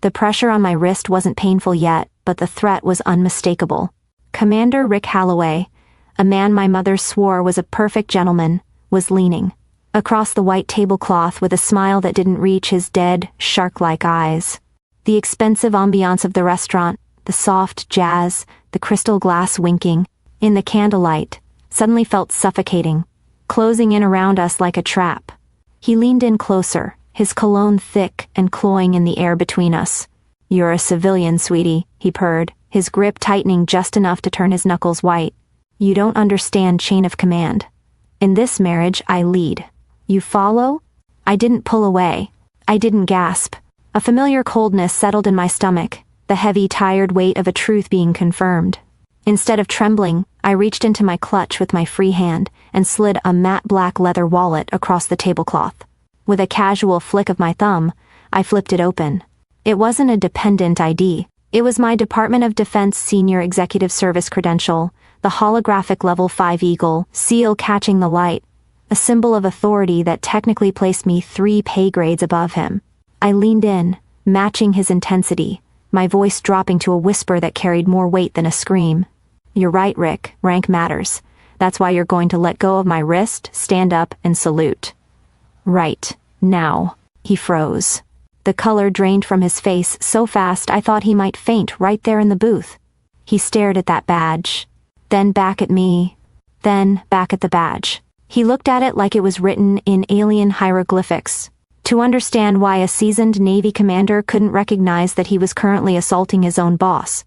The pressure on my wrist wasn't painful yet, but the threat was unmistakable. Commander Rick Halloway, a man my mother swore was a perfect gentleman, was leaning across the white tablecloth with a smile that didn't reach his dead, shark-like eyes. The expensive ambiance of the restaurant, the soft jazz, the crystal glass winking, in the candlelight, suddenly felt suffocating, closing in around us like a trap. He leaned in closer, his cologne thick and cloying in the air between us. "You're a civilian, sweetie," he purred, his grip tightening just enough to turn his knuckles white. "You don't understand chain of command. In this marriage, I lead. You follow?" I didn't pull away. I didn't gasp. A familiar coldness settled in my stomach, the heavy, tired weight of a truth being confirmed. Instead of trembling, I reached into my clutch with my free hand and slid a matte black leather wallet across the tablecloth. With a casual flick of my thumb, I flipped it open. It wasn't a dependent ID. It was my Department of Defense Senior Executive Service credential, the holographic Level 5 Eagle, seal catching the light, a symbol of authority that technically placed me 3 pay grades above him. I leaned in, matching his intensity, my voice dropping to a whisper that carried more weight than a scream. "You're right, Rick, rank matters. That's why you're going to let go of my wrist, stand up, and salute." "Right, now." He froze. The color drained from his face so fast I thought he might faint right there in the booth. He stared at that badge, then back at me, then back at the badge. He looked at it like it was written in alien hieroglyphics. To understand why a seasoned Navy commander couldn't recognize that he was currently assaulting his own boss,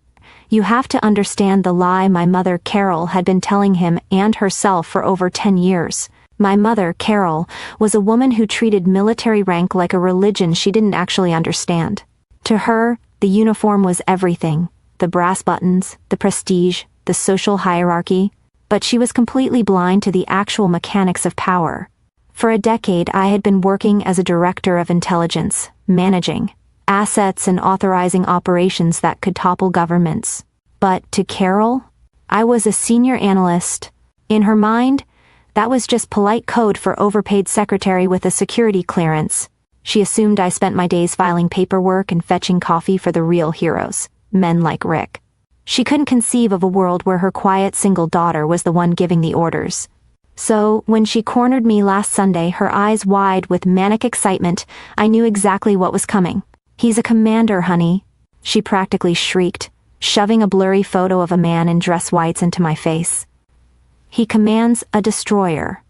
you have to understand the lie my mother, Carol, had been telling him and herself for over 10 years. My mother, Carol, was a woman who treated military rank like a religion she didn't actually understand. To her, the uniform was everything: the brass buttons, the prestige, the social hierarchy, but she was completely blind to the actual mechanics of power. For a decade, I had been working as a director of intelligence, managing assets and authorizing operations that could topple governments. But to Carol, I was a senior analyst. In her mind, that was just polite code for overpaid secretary with a security clearance. She assumed I spent my days filing paperwork and fetching coffee for the real heroes, men like Rick. She couldn't conceive of a world where her quiet single daughter was the one giving the orders. So, when she cornered me last Sunday, her eyes wide with manic excitement, I knew exactly what was coming. "He's a commander, honey," she practically shrieked, shoving a blurry photo of a man in dress whites into my face. "He commands a destroyer.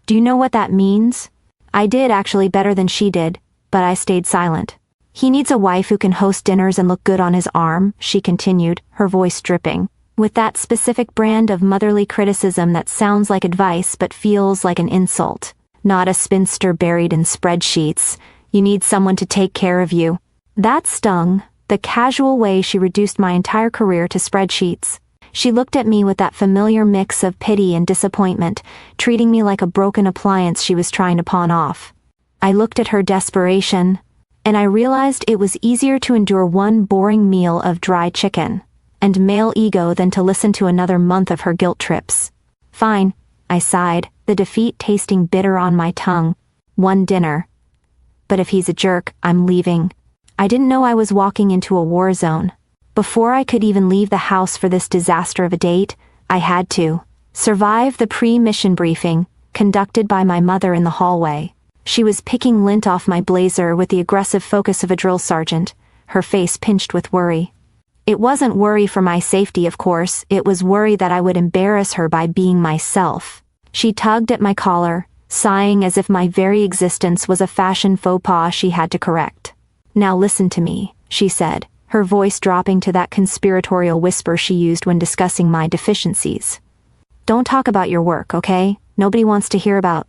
Do you know what that means?" I did actually better than she did, but I stayed silent. "He needs a wife who can host dinners and look good on his arm," she continued, her voice dripping, with that specific brand of motherly criticism that sounds like advice but feels like an insult. "Not a spinster buried in spreadsheets. You need someone to take care of you." That stung, the casual way she reduced my entire career to spreadsheets. She looked at me with that familiar mix of pity and disappointment, treating me like a broken appliance she was trying to pawn off. I looked at her desperation, and I realized it was easier to endure one boring meal of dry chicken and male ego than to listen to another month of her guilt trips. "Fine," I sighed, the defeat tasting bitter on my tongue. "One dinner. But if he's a jerk, I'm leaving." I didn't know I was walking into a war zone. Before I could even leave the house for this disaster of a date, I had to survive the pre-mission briefing, conducted by my mother in the hallway. She was picking lint off my blazer with the aggressive focus of a drill sergeant, her face pinched with worry. It wasn't worry for my safety, of course, it was worry that I would embarrass her by being myself. She tugged at my collar, sighing as if my very existence was a fashion faux pas she had to correct. "Now listen to me," she said, her voice dropping to that conspiratorial whisper she used when discussing my deficiencies. "Don't talk about your work, okay? Nobody wants to hear about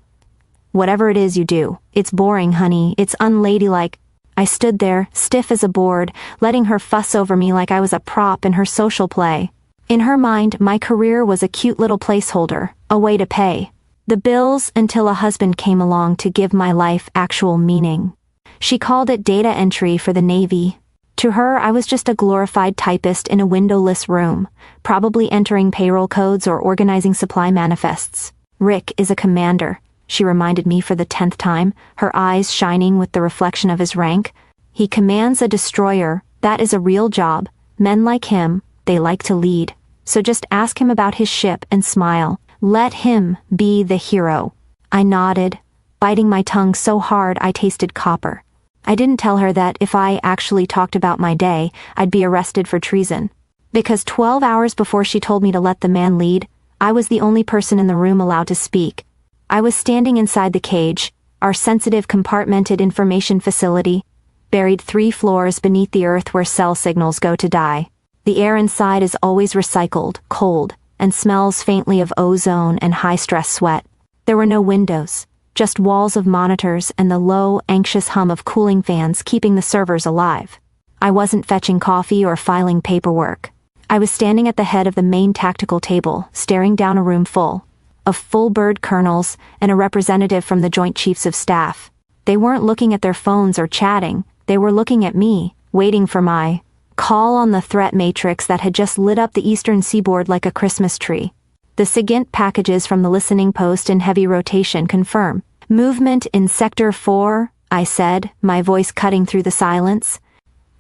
whatever it is you do. It's boring, honey. It's unladylike." I stood there, stiff as a board, letting her fuss over me like I was a prop in her social play. In her mind, my career was a cute little placeholder, a way to pay the bills until a husband came along to give my life actual meaning. She called it data entry for the Navy. To her, I was just a glorified typist in a windowless room, probably entering payroll codes or organizing supply manifests. "Rick is a commander," she reminded me for the 10th time, her eyes shining with the reflection of his rank. He commands a destroyer. That is a real job. Men like him, they like to lead. So just ask him about his ship and smile. Let him be the hero." I nodded, biting my tongue so hard I tasted copper. I didn't tell her that if I actually talked about my day, I'd be arrested for treason. Because 12 hours before she told me to let the man lead, I was the only person in the room allowed to speak. I was standing inside the cage, our sensitive compartmented information facility, buried 3 floors beneath the earth where cell signals go to die. The air inside is always recycled, cold, and smells faintly of ozone and high-stress sweat. There were no windows, just walls of monitors and the low, anxious hum of cooling fans keeping the servers alive. I wasn't fetching coffee or filing paperwork. I was standing at the head of the main tactical table, staring down a room full of full-bird colonels and a representative from the Joint Chiefs of Staff. They weren't looking at their phones or chatting, they were looking at me, waiting for my call on the threat matrix that had just lit up the eastern seaboard like a Christmas tree. The SIGINT packages from the listening post in heavy rotation confirm. "Movement in Sector 4, I said, my voice cutting through the silence.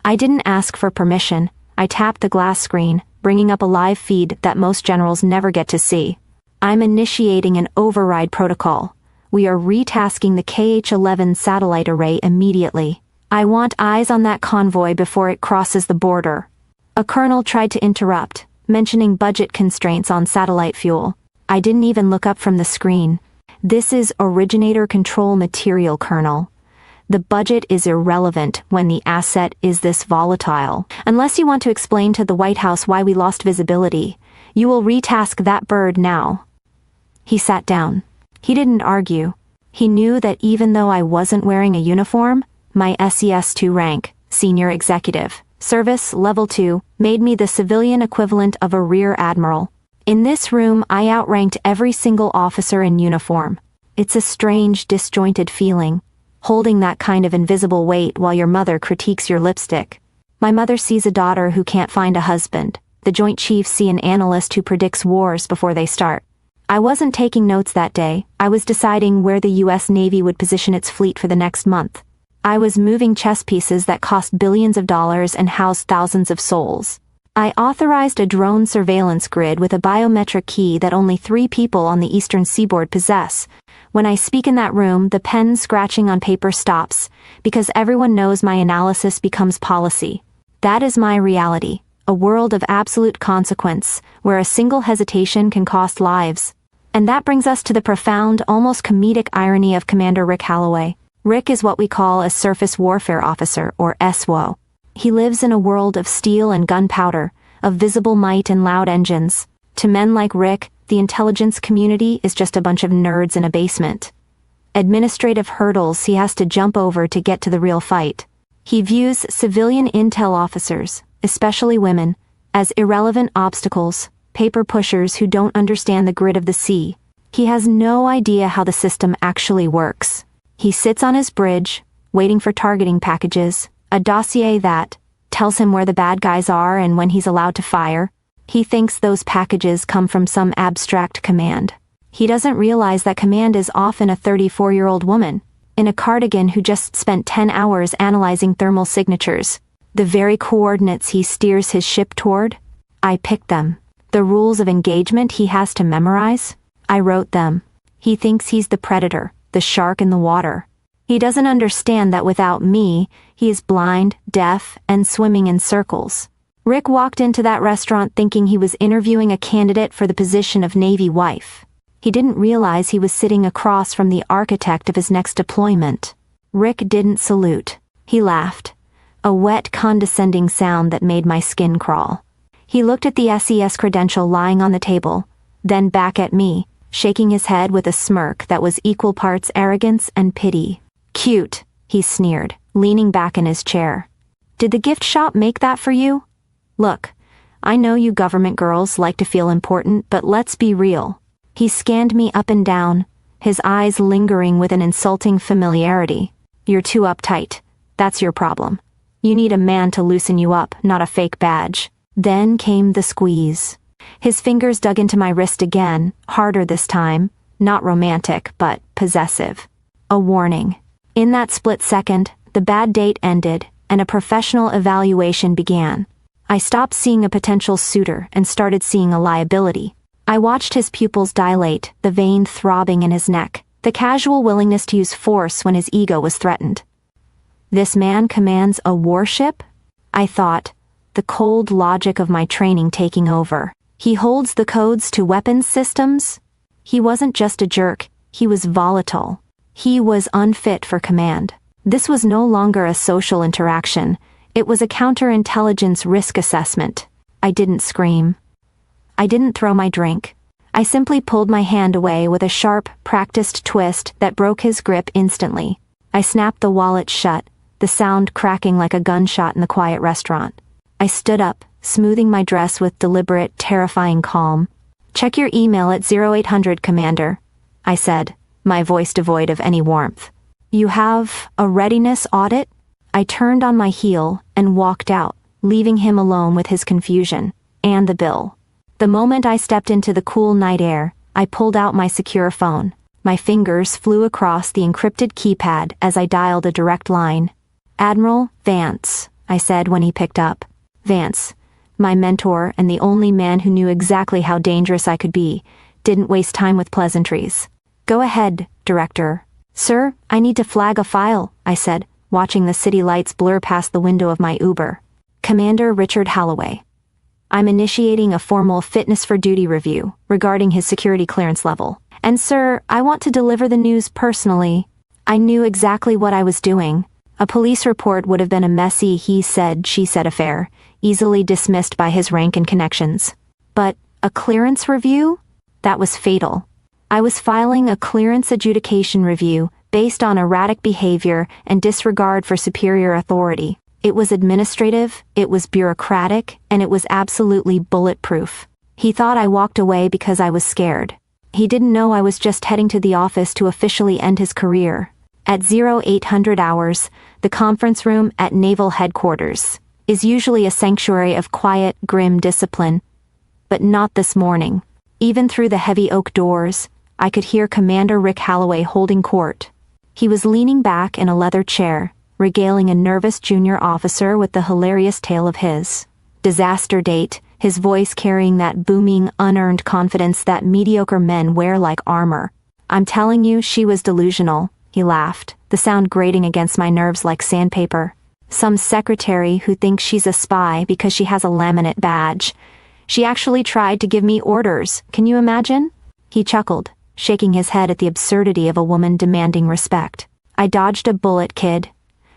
I didn't ask for permission. I tapped the glass screen, bringing up a live feed that most generals never get to see. "I'm initiating an override protocol. We are retasking the KH-11 satellite array immediately. I want eyes on that convoy before it crosses the border." A colonel tried to interrupt, mentioning budget constraints on satellite fuel. I didn't even look up from the screen. "This is originator control material, Colonel. The budget is irrelevant when the asset is this volatile. Unless you want to explain to the White House why we lost visibility, you will retask that bird now." He sat down. He didn't argue. He knew that even though I wasn't wearing a uniform, my SES-2 rank, Senior Executive, Service Level 2, made me the civilian equivalent of a Rear Admiral. In this room, I outranked every single officer in uniform. It's a strange, disjointed feeling, holding that kind of invisible weight while your mother critiques your lipstick. My mother sees a daughter who can't find a husband. The Joint Chiefs see an analyst who predicts wars before they start. I wasn't taking notes that day. I was deciding where the U.S. Navy would position its fleet for the next month. I was moving chess pieces that cost billions of dollars and housed thousands of souls. I authorized a drone surveillance grid with a biometric key that only 3 people on the eastern seaboard possess. When I speak in that room, the pen scratching on paper stops, because everyone knows my analysis becomes policy. That is my reality, a world of absolute consequence, where a single hesitation can cost lives. And that brings us to the profound, almost comedic irony of Commander Rick Holloway. Rick is what we call a surface warfare officer, or SWO. He lives in a world of steel and gunpowder, of visible might and loud engines. To men like Rick, the intelligence community is just a bunch of nerds in a basement. Administrative hurdles he has to jump over to get to the real fight. He views civilian intel officers, especially women, as irrelevant obstacles, paper pushers who don't understand the grit of the sea. He has no idea how the system actually works. He sits on his bridge, waiting for targeting packages, a dossier that tells him where the bad guys are and when he's allowed to fire. He thinks those packages come from some abstract command. He doesn't realize that command is often a 34-year-old woman, in a cardigan who just spent 10 hours analyzing thermal signatures. The very coordinates he steers his ship toward, I picked them. The rules of engagement he has to memorize, I wrote them. He thinks he's the predator, the shark in the water. He doesn't understand that without me, he is blind, deaf, and swimming in circles. Rick walked into that restaurant thinking he was interviewing a candidate for the position of Navy wife. He didn't realize he was sitting across from the architect of his next deployment. Rick didn't salute. He laughed. A wet, condescending sound that made my skin crawl. He looked at the SES credential lying on the table, then back at me, shaking his head with a smirk that was equal parts arrogance and pity. "Cute," he sneered, leaning back in his chair. "Did the gift shop make that for you? Look, I know you government girls like to feel important, but let's be real." He scanned me up and down, his eyes lingering with an insulting familiarity. "You're too uptight. That's your problem. You need a man to loosen you up, not a fake badge." Then came the squeeze. His fingers dug into my wrist again, harder this time, not romantic, but possessive. A warning. In that split second, the bad date ended, and a professional evaluation began. I stopped seeing a potential suitor and started seeing a liability. I watched his pupils dilate, the vein throbbing in his neck, the casual willingness to use force when his ego was threatened. This man commands a warship? I thought, the cold logic of my training taking over. He holds the codes to weapons systems? He wasn't just a jerk, he was volatile. He was unfit for command. This was no longer a social interaction, it was a counterintelligence risk assessment. I didn't scream. I didn't throw my drink. I simply pulled my hand away with a sharp, practiced twist that broke his grip instantly. I snapped the wallet shut, the sound cracking like a gunshot in the quiet restaurant. I stood up, smoothing my dress with deliberate, terrifying calm. "Check your email at 0800, Commander," I said, my voice devoid of any warmth. "You have a readiness audit?" I turned on my heel and walked out, leaving him alone with his confusion, and the bill. The moment I stepped into the cool night air, I pulled out my secure phone. My fingers flew across the encrypted keypad as I dialed a direct line. "Admiral Vance," I said when he picked up. Vance, my mentor and the only man who knew exactly how dangerous I could be, didn't waste time with pleasantries. "Go ahead, Director." "Sir, I need to flag a file," I said, watching the city lights blur past the window of my Uber. "Commander Richard Holloway. I'm initiating a formal fitness for duty review regarding his security clearance level. And sir, I want to deliver the news personally." I knew exactly what I was doing. A police report would have been a messy he said, she said affair, easily dismissed by his rank and connections. But a clearance review? That was fatal. I was filing a clearance adjudication review based on erratic behavior and disregard for superior authority. It was administrative, it was bureaucratic, and it was absolutely bulletproof. He thought I walked away because I was scared. He didn't know I was just heading to the office to officially end his career. At 0800 hours, the conference room at Naval Headquarters is usually a sanctuary of quiet, grim discipline. But not this morning. Even through the heavy oak doors, I could hear Commander Rick Holloway holding court. He was leaning back in a leather chair, regaling a nervous junior officer with the hilarious tale of his disaster date, his voice carrying that booming, unearned confidence that mediocre men wear like armor. "I'm telling you, she was delusional," he laughed, the sound grating against my nerves like sandpaper. "Some secretary who thinks she's a spy because she has a laminate badge. She actually tried to give me orders, can you imagine?" He chuckled, shaking his head at the absurdity of a woman demanding respect. "I dodged a bullet, kid.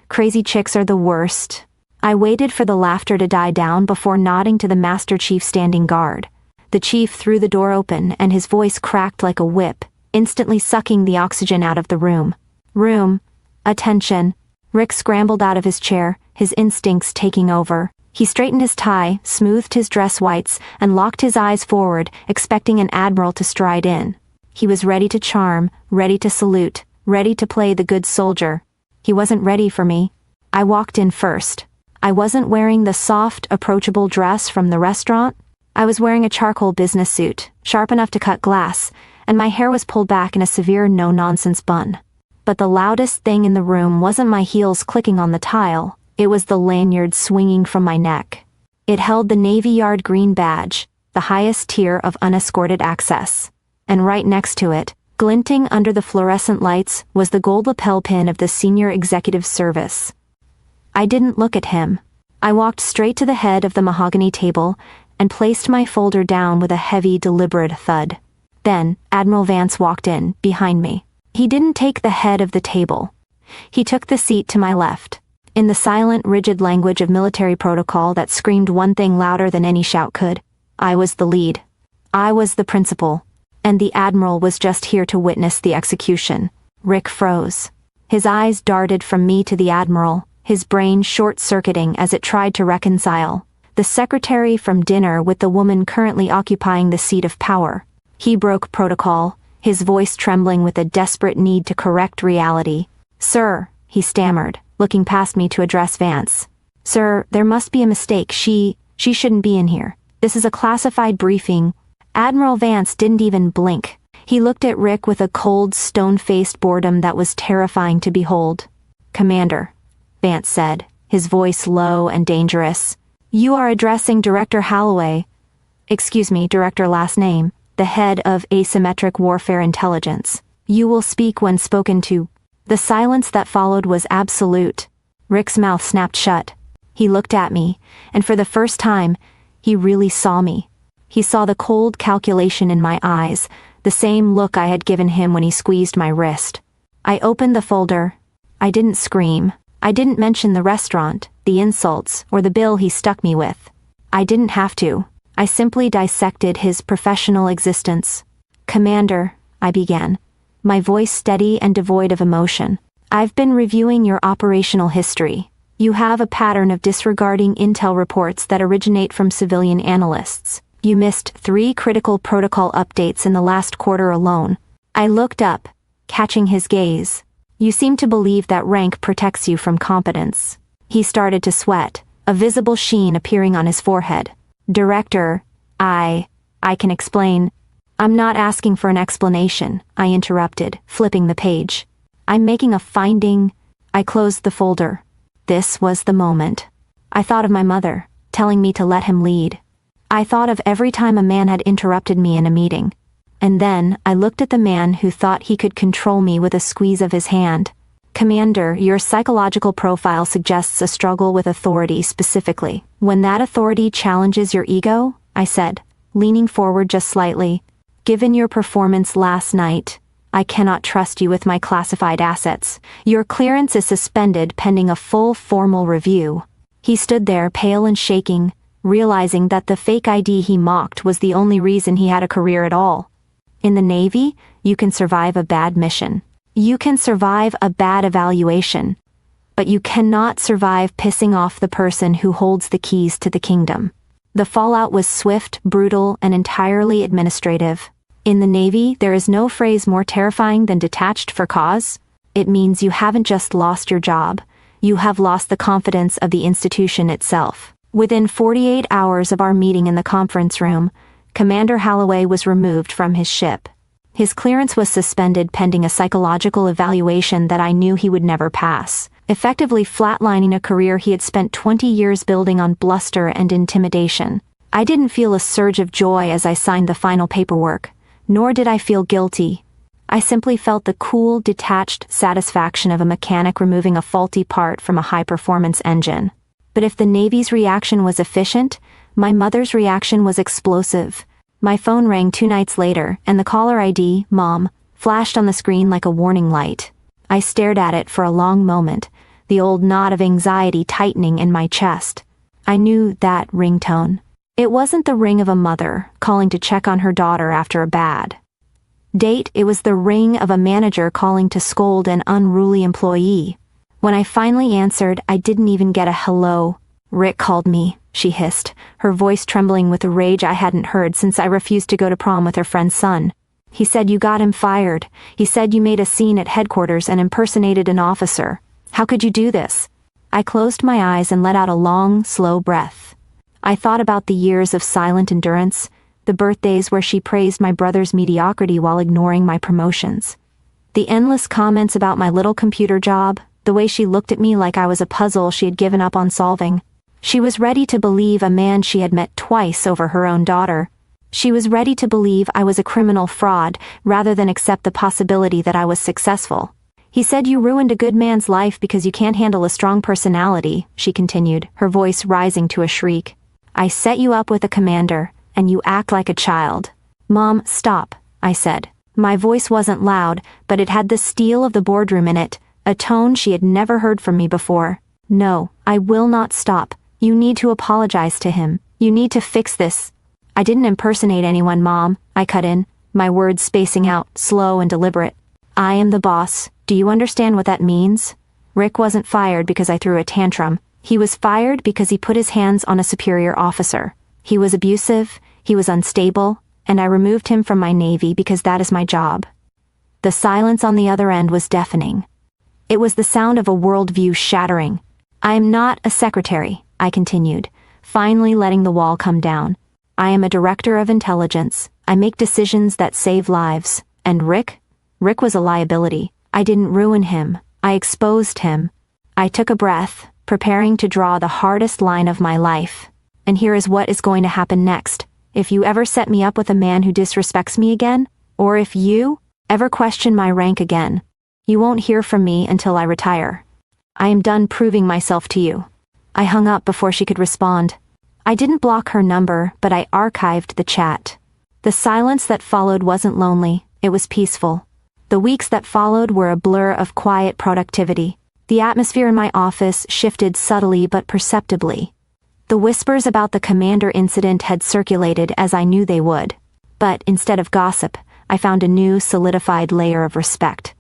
Crazy chicks are the worst." I waited for the laughter to die down before nodding to the Master Chief standing guard. The chief threw the door open and his voice cracked like a whip, instantly sucking the oxygen out of the room. "Room. Attention." Rick scrambled out of his chair, his instincts taking over. He straightened his tie, smoothed his dress whites, and locked his eyes forward, expecting an admiral to stride in. He was ready to charm, ready to salute, ready to play the good soldier. He wasn't ready for me. I walked in first. I wasn't wearing the soft, approachable dress from the restaurant. I was wearing a charcoal business suit, sharp enough to cut glass, and my hair was pulled back in a severe no-nonsense bun. But the loudest thing in the room wasn't my heels clicking on the tile, it was the lanyard swinging from my neck. It held the Navy Yard green badge, the highest tier of unescorted access. And right next to it, glinting under the fluorescent lights, was the gold lapel pin of the Senior Executive Service. I didn't look at him. I walked straight to the head of the mahogany table and placed my folder down with a heavy, deliberate thud. Then, Admiral Vance walked in, behind me. He didn't take the head of the table. He took the seat to my left. In the silent, rigid language of military protocol that screamed one thing louder than any shout could, I was the lead. I was the principal. And the Admiral was just here to witness the execution. Rick froze. His eyes darted from me to the Admiral, his brain short-circuiting as it tried to reconcile the secretary from dinner with the woman currently occupying the seat of power. He broke protocol, his voice trembling with a desperate need to correct reality. "Sir," he stammered, looking past me to address Vance. "Sir, there must be a mistake. She shouldn't be in here. This is a classified briefing." Admiral Vance didn't even blink. He looked at Rick with a cold, stone-faced boredom that was terrifying to behold. "Commander," Vance said, his voice low and dangerous. "You are addressing Director Holloway. Excuse me, Director last name, the head of Asymmetric Warfare Intelligence. You will speak when spoken to." The silence that followed was absolute. Rick's mouth snapped shut. He looked at me, and for the first time, he really saw me. He saw the cold calculation in my eyes, the same look I had given him when he squeezed my wrist. I opened the folder. I didn't scream. I didn't mention the restaurant, the insults, or the bill he stuck me with. I didn't have to. I simply dissected his professional existence. "Commander," I began, my voice steady and devoid of emotion, "I've been reviewing your operational history. You have a pattern of disregarding intel reports that originate from civilian analysts. You missed 3 critical protocol updates in the last quarter alone." I looked up, catching his gaze. "You seem to believe that rank protects you from competence." He started to sweat, a visible sheen appearing on his forehead. "Director, I can explain." "I'm not asking for an explanation," I interrupted, flipping the page. "I'm making a finding." I closed the folder. This was the moment. I thought of my mother, telling me to let him lead. I thought of every time a man had interrupted me in a meeting. And then I looked at the man who thought he could control me with a squeeze of his hand. "Commander, your psychological profile suggests a struggle with authority specifically. When that authority challenges your ego," I said, leaning forward just slightly, "given your performance last night, I cannot trust you with my classified assets. Your clearance is suspended pending a full formal review." He stood there pale and shaking, realizing that the fake ID he mocked was the only reason he had a career at all. In the Navy, you can survive a bad mission. You can survive a bad evaluation. But you cannot survive pissing off the person who holds the keys to the kingdom. The fallout was swift, brutal, and entirely administrative. In the Navy, there is no phrase more terrifying than detached for cause. It means you haven't just lost your job, you have lost the confidence of the institution itself. Within 48 hours of our meeting in the conference room, Commander Holloway was removed from his ship. His clearance was suspended pending a psychological evaluation that I knew he would never pass, effectively flatlining a career he had spent 20 years building on bluster and intimidation. I didn't feel a surge of joy as I signed the final paperwork, nor did I feel guilty. I simply felt the cool, detached satisfaction of a mechanic removing a faulty part from a high-performance engine. But if the Navy's reaction was efficient, my mother's reaction was explosive. My phone rang 2 nights later, and the caller ID, Mom, flashed on the screen like a warning light. I stared at it for a long moment, the old knot of anxiety tightening in my chest. I knew that ringtone. It wasn't the ring of a mother calling to check on her daughter after a bad date. It was the ring of a manager calling to scold an unruly employee. When I finally answered, I didn't even get a hello. "Rick called me," she hissed, her voice trembling with a rage I hadn't heard since I refused to go to prom with her friend's son. "He said you got him fired. He said you made a scene at headquarters and impersonated an officer. How could you do this?" I closed my eyes and let out a long, slow breath. I thought about the years of silent endurance, the birthdays where she praised my brother's mediocrity while ignoring my promotions. The endless comments about my little computer job, the way she looked at me like I was a puzzle she had given up on solving. She was ready to believe a man she had met twice over her own daughter. She was ready to believe I was a criminal fraud rather than accept the possibility that I was successful. "He said you ruined a good man's life because you can't handle a strong personality," she continued, her voice rising to a shriek. "I set you up with a commander, and you act like a child." "Mom, stop," I said. My voice wasn't loud, but it had the steel of the boardroom in it, a tone she had never heard from me before. "No, I will not stop. You need to apologize to him. You need to fix this." "I didn't impersonate anyone, Mom," I cut in, my words spacing out, slow and deliberate. "I am the boss. Do you understand what that means?" Rick wasn't fired because I threw a tantrum. He was fired because he put his hands on a superior officer. He was abusive, he was unstable, and I removed him from my Navy because that is my job. The silence on the other end was deafening. It was the sound of a worldview shattering. "I am not a secretary," I continued, finally letting the wall come down. "I am a director of intelligence. I make decisions that save lives. And Rick was a liability. I didn't ruin him. I exposed him." I took a breath, preparing to draw the hardest line of my life. And here is what is going to happen next. If you ever set me up with a man who disrespects me again, or if you ever question my rank again, you won't hear from me until I retire. I am done proving myself to you. I hung up before she could respond. I didn't block her number, but I archived the chat. The silence that followed wasn't lonely, it was peaceful. The weeks that followed were a blur of quiet productivity. The atmosphere in my office shifted subtly but perceptibly. The whispers about the commander incident had circulated as I knew they would. But instead of gossip, I found a new, solidified layer of respect.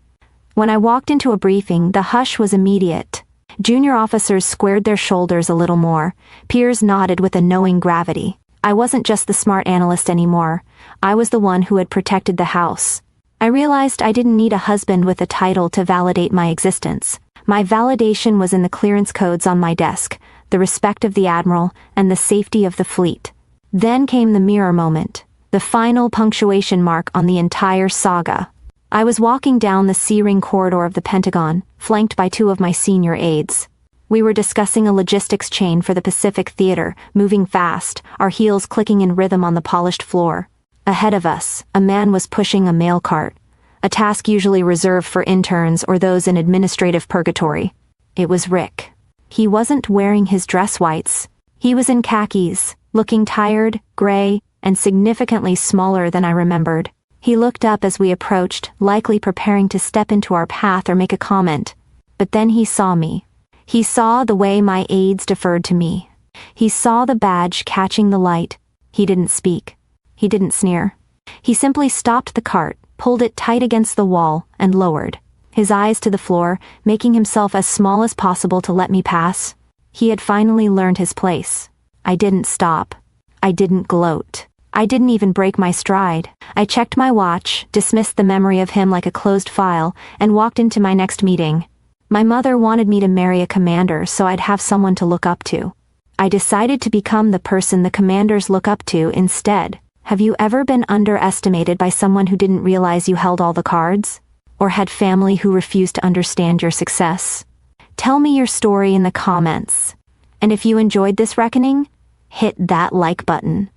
When I walked into a briefing, the hush was immediate. Junior officers squared their shoulders a little more. Peers nodded with a knowing gravity. I wasn't just the smart analyst anymore. I was the one who had protected the house. I realized I didn't need a husband with a title to validate my existence. My validation was in the clearance codes on my desk, the respect of the admiral, and the safety of the fleet. Then came the mirror moment, the final punctuation mark on the entire saga. I was walking down the C-ring corridor of the Pentagon, flanked by two of my senior aides. We were discussing a logistics chain for the Pacific Theater, moving fast, our heels clicking in rhythm on the polished floor. Ahead of us, a man was pushing a mail cart, a task usually reserved for interns or those in administrative purgatory. It was Rick. He wasn't wearing his dress whites. He was in khakis, looking tired, gray, and significantly smaller than I remembered. He looked up as we approached, likely preparing to step into our path or make a comment. But then he saw me. He saw the way my aides deferred to me. He saw the badge catching the light. He didn't speak. He didn't sneer. He simply stopped the cart, pulled it tight against the wall, and lowered his eyes to the floor, making himself as small as possible to let me pass. He had finally learned his place. I didn't stop. I didn't gloat. I didn't even break my stride. I checked my watch, dismissed the memory of him like a closed file, and walked into my next meeting. My mother wanted me to marry a commander so I'd have someone to look up to. I decided to become the person the commanders look up to instead. Have you ever been underestimated by someone who didn't realize you held all the cards? Or had family who refused to understand your success? Tell me your story in the comments. And if you enjoyed this reckoning, hit that like button.